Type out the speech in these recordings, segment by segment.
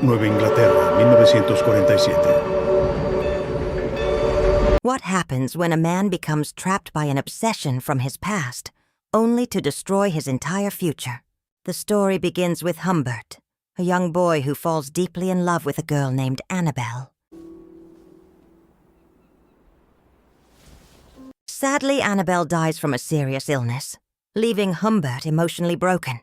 Nueva Inglaterra, 1947. What happens when a man becomes trapped by an obsession from his past, only to destroy his entire future? The story begins with Humbert, a young boy who falls deeply in love with a girl named Annabelle. Sadly, Annabelle dies from a serious illness, leaving Humbert emotionally broken.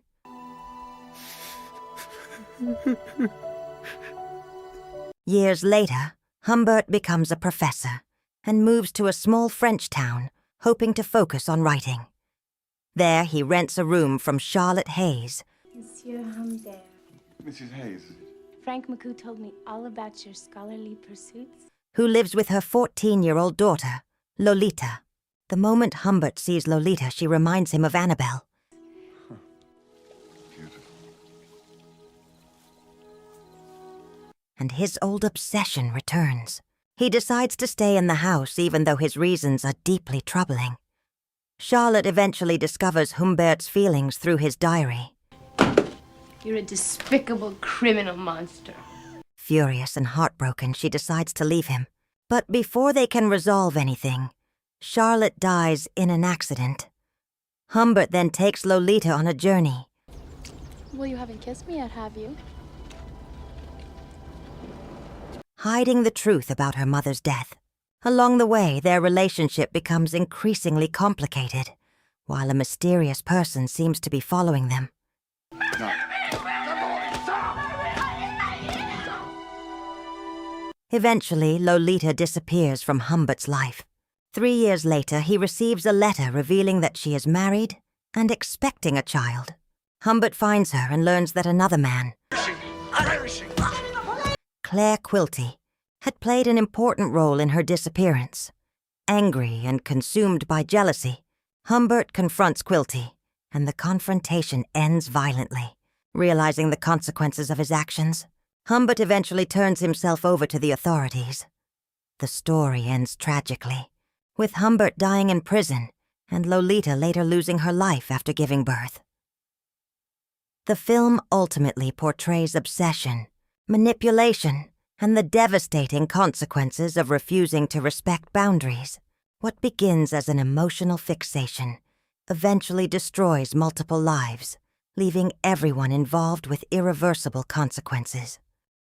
Years later, Humbert becomes a professor and moves to a small French town, hoping to focus on writing. There, he rents a room from Charlotte Haze. Monsieur Humbert. Mrs. Haze. Frank McCoo told me all about your scholarly pursuits. Who lives with her 14-year-old daughter, Lolita. The moment Humbert sees Lolita, she reminds him of Annabelle. Beautiful. And his old obsession returns. He decides to stay in the house even though his reasons are deeply troubling. Charlotte eventually discovers Humbert's feelings through his diary. You're a despicable criminal monster. Furious and heartbroken, she decides to leave him. But before they can resolve anything, Charlotte dies in an accident. Humbert then takes Lolita on a journey. Well, you haven't kissed me yet, have you? Hiding the truth about her mother's death. Along the way, their relationship becomes increasingly complicated, while a mysterious person seems to be following them. No. Eventually, Lolita disappears from Humbert's life. 3 years later, he receives a letter revealing that she is married and expecting a child. Humbert finds her and learns that another man, Claire Quilty, had played an important role in her disappearance. Angry and consumed by jealousy, Humbert confronts Quilty, and the confrontation ends violently. Realizing the consequences of his actions, Humbert eventually turns himself over to the authorities. The story ends tragically, with Humbert dying in prison and Lolita later losing her life after giving birth. The film ultimately portrays obsession, manipulation, and the devastating consequences of refusing to respect boundaries. What begins as an emotional fixation eventually destroys multiple lives, leaving everyone involved with irreversible consequences.